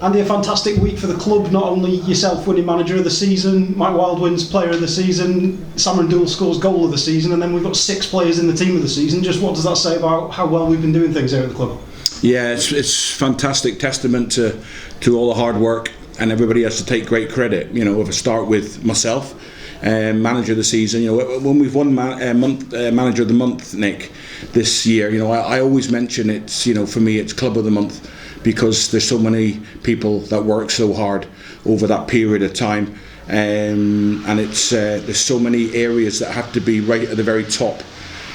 Andy, a fantastic week for the club. Not only yourself winning manager of the season, Mike Wilde wins player of the season, Sameron Dool scores goal of the season, and then we've got 6 players in the team of the season. Just what does that say about how well we've been doing things here at the club? Yeah, it's fantastic testament to all the hard work, and everybody has to take great credit. You know, if I start with myself, manager of the season. You know, when we've won manager of the month, Nick, this year, you know, I always mention it's, you know, for me it's club of the month, because there's so many people that work so hard over that period of time, and it's there's so many areas that have to be right at the very top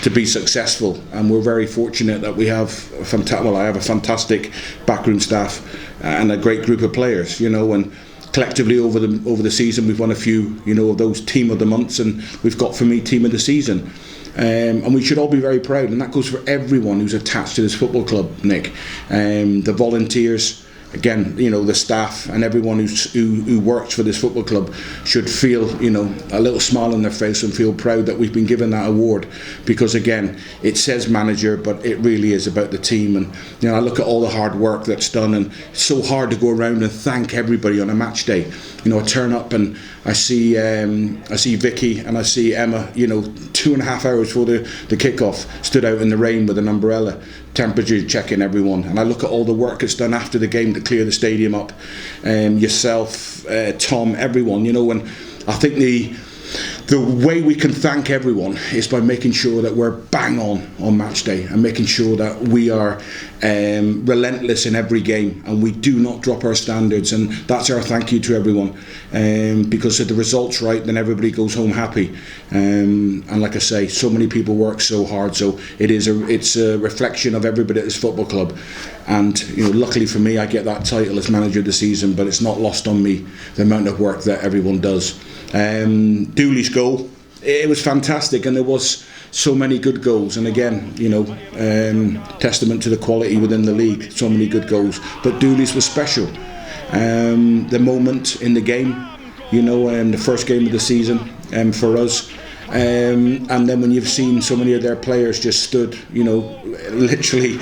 to be successful, and we're very fortunate that we have I have a fantastic backroom staff and a great group of players, you know, and collectively over the season we've won a few, you know, of those team of the months, and we've got, for me, team of the season. And we should all be very proud, and that goes for everyone who's attached to this football club, Nick. The volunteers, again, you know, the staff and everyone who works for this football club should feel, you know, a little smile on their face and feel proud that we've been given that award, because again, it says manager, but it really is about the team. And you know, I look at all the hard work that's done, and it's so hard to go around and thank everybody on a match day. You know, I turn up and I see Vicky and I see Emma, you know, 2.5 hours before the kick-off, stood out in the rain with an umbrella, temperature checking everyone. And I look at all the work that's done after the game to clear the stadium up. Yourself, Tom, everyone, you know, and I think the way we can thank everyone is by making sure that we're bang on match day, and making sure that we are relentless in every game, and we do not drop our standards. And that's our thank you to everyone, because if the result's right, then everybody goes home happy. And like I say, so many people work so hard, so it's a reflection of everybody at this football club. And you know, luckily for me, I get that title as manager of the season, but it's not lost on me the amount of work that everyone does. Dooley's goal, it was fantastic, and there was so many good goals, and again, you know, testament to the quality within the league, so many good goals, but Dooley's was special. The moment in the game, you know, the first game of the season for us, and then when you've seen so many of their players just stood, you know, literally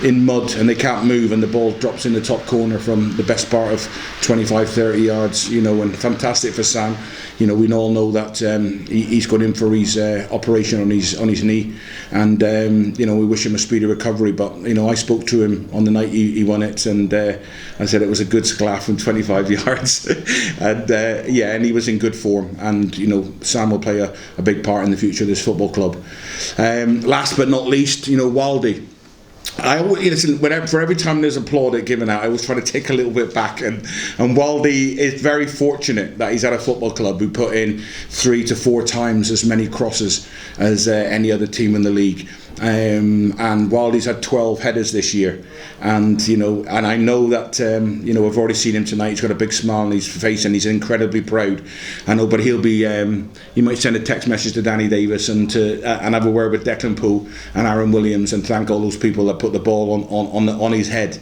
in mud, and they can't move, and the ball drops in the top corner from the best part of 25-30 yards, you know, and fantastic for Sam. You know, we all know that he's gone in for his operation on his knee, and you know, we wish him a speedy recovery. But you know, I spoke to him on the night he won it, and I said it was a good sclaf from 25 yards, and yeah, and he was in good form. And you know, Sam will play a big part in the future of this football club. Last but not least, you know, Wilde. I always, listen, for every time there's applaud given out, I always try to take a little bit back, and Wilde is very fortunate that he's at a football club who put in 3 to 4 times as many crosses as any other team in the league. And Wilde's had 12 headers this year, and you know, and I know that you know, I've already seen him tonight. He's got a big smile on his face, and he's incredibly proud. I know, but he'll be. He might send a text message to Danny Davis and have a word with Declan Poole and Aaron Williams, and thank all those people that put the ball on his head,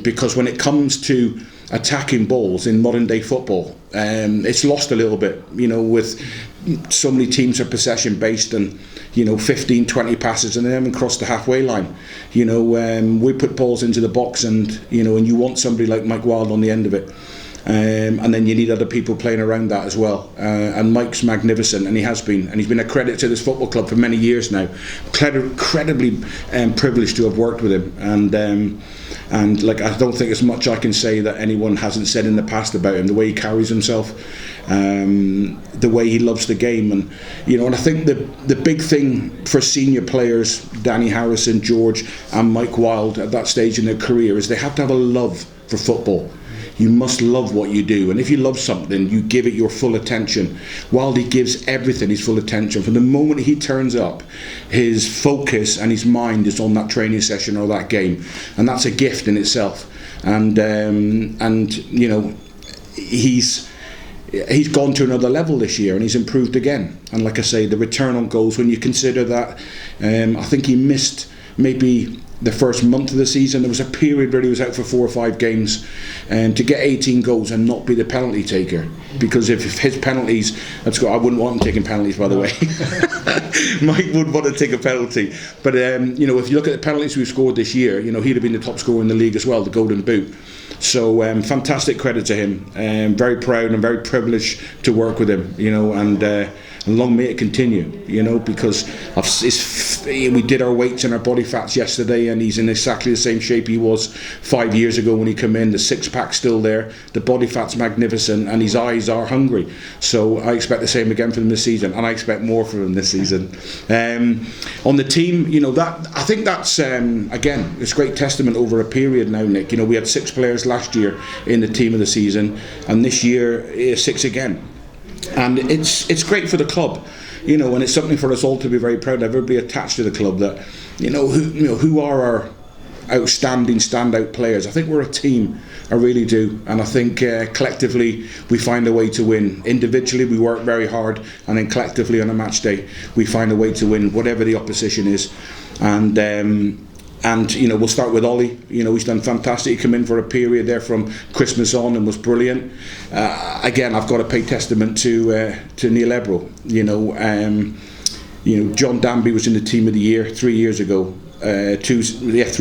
because when it comes to attacking balls in modern day football, it's lost a little bit, you know, with so many teams are possession based, and you know, 15-20 passes and they haven't crossed the halfway line. You know, we put balls into the box, and you know, and you want somebody like Mike Wilde on the end of it, and then you need other people playing around that as well. And Mike's magnificent, and he has been, and he's been a credit to this football club for many years now. Incredibly privileged to have worked with him, and like, I don't think there's much I can say that anyone hasn't said in the past about him. The way he carries himself, the way he loves the game, and you know, and I think the big thing for senior players, Danny Harrison, George, and Mike Wilde at that stage in their career, is they have to have a love for football. You must love what you do, and if you love something, you give it your full attention. Wilde gives everything his full attention. From the moment he turns up, his focus and his mind is on that training session or that game, and that's a gift in itself. And you know, he's gone to another level this year, and he's improved again. And like I say, the return on goals, when you consider that, I think he missed maybe the first month of the season. There was a period where he was out for 4 or 5 games, and to get 18 goals and not be the penalty taker, because if his penalties, I wouldn't want him taking penalties, by the way. Mike would want to take a penalty, but if you look at the penalties we've scored this year, he'd have been the top scorer in the league as well, the Golden Boot. So fantastic credit to him. Very proud and very privileged to work with him, and long may it continue, because we did our weights and our body fats yesterday, and he's in exactly the same shape he was 5 years ago when he came in. The six-pack's still there, the body fat's magnificent, and his eyes are hungry. So I expect the same again from him this season, and I expect more from him this season. On the team, I think that's again, it's great testament over a period now, Nick. We had 6 players last year in the team of the season, and this year 6 again. And it's great for the club, and it's something for us all to be very proud of. Everybody attached to the club, that who are our outstanding standout players. I think we're a team, I really do, and I think collectively we find a way to win. Individually we work very hard, and then collectively on a match day we find a way to win whatever the opposition is. And we'll start with Ollie. He's done fantastic. He came in for a period there from Christmas on and was brilliant. Again, I've got to pay testament to Neil Ebro. John Danby was in the team of the year 3 years ago. 3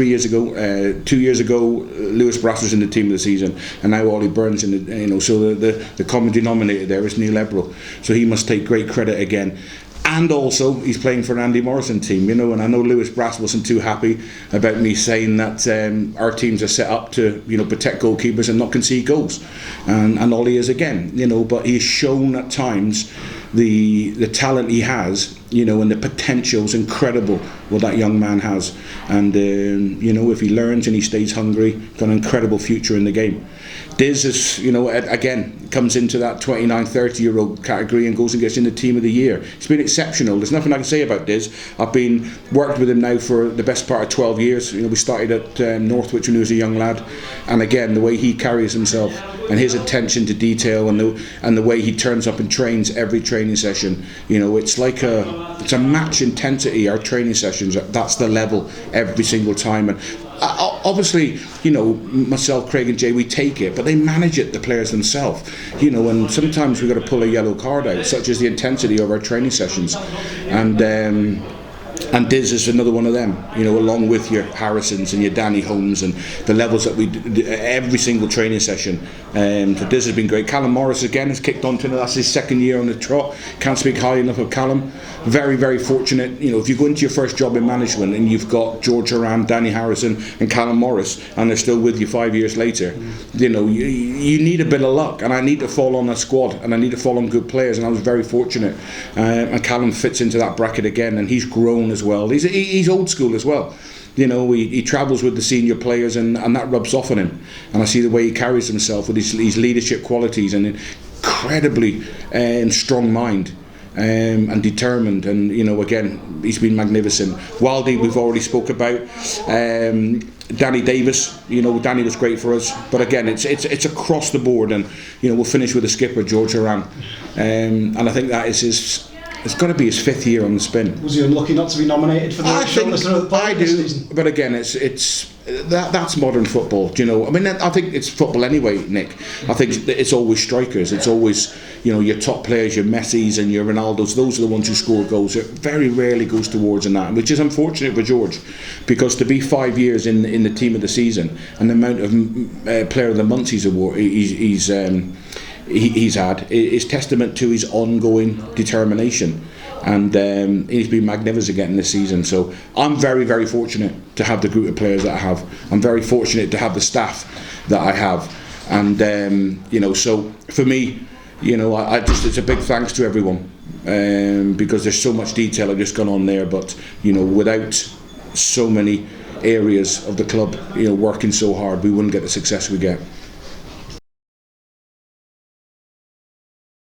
years ago. 2 years ago, Lewis Brass was in the team of the season, and now Ollie Burns in the. So the common denominator there is Neil Ebro. So he must take great credit again. And also, he's playing for an Andy Morrison team, and I know Lewis Brass wasn't too happy about me saying that our teams are set up to, protect goalkeepers and not concede goals. And Ollie is again, but he's shown at times the talent he has, and the potential is incredible what that young man has. And, if he learns and he stays hungry, got an incredible future in the game. Diz is, again, comes into that 29, 30-year-old category and goes and gets in the team of the year. It's been exceptional. There's nothing I can say about Diz. I've worked with him now for the best part of 12 years. We started at Northwich when he was a young lad, and again, the way he carries himself and his attention to detail and the way he turns up and trains every training session, it's like it's a match intensity. Our training sessions, that's the level every single time. And obviously, myself, Craig and Jay, we take it, but they manage it, the players themselves, and sometimes we've got to pull a yellow card out, such as the intensity of our training sessions. And Diz is another one of them, along with your Harrisons and your Danny Holmes and the levels that we do every single training session. So Diz has been great. Callum Morris again has kicked on to that's his second year on the trot. Can't speak highly enough of Callum. Very, very fortunate. If you go into your first job in management and you've got George Horan, Danny Harrison and Callum Morris, and they're still with you 5 years later, you need a bit of luck, and I need to fall on a squad, and I need to fall on good players, and I was very fortunate. And Callum fits into that bracket again, and he's grown as well. He's old school as well. He travels with the senior players, and that rubs off on him. And I see the way he carries himself with his leadership qualities and incredibly strong mind. And determined, and again, he's been magnificent. Wilde, we've already spoke about. Danny Davis, Danny was great for us, but again, it's across the board, and we'll finish with the skipper, George Horan, and I think that is it's got to be his 5th year on the spin. Was he unlucky not to be nominated for the shortlist of the player this season? But again, that's modern football. I think it's football anyway, Nick. I think it's always strikers. It's always your top players, your Messis and your Ronaldos. Those are the ones who score goals. It very rarely goes towards that, which is unfortunate for George, because to be 5 years in the team of the season and the amount of player of the month he's had is testament to his ongoing determination, and he's been magnificent again this season. So I'm very, very fortunate to have the group of players that I have. I'm very fortunate to have the staff that I have, and so for me, it's a big thanks to everyone, because there's so much detail that just gone on there, but without so many areas of the club working so hard, we wouldn't get the success we get.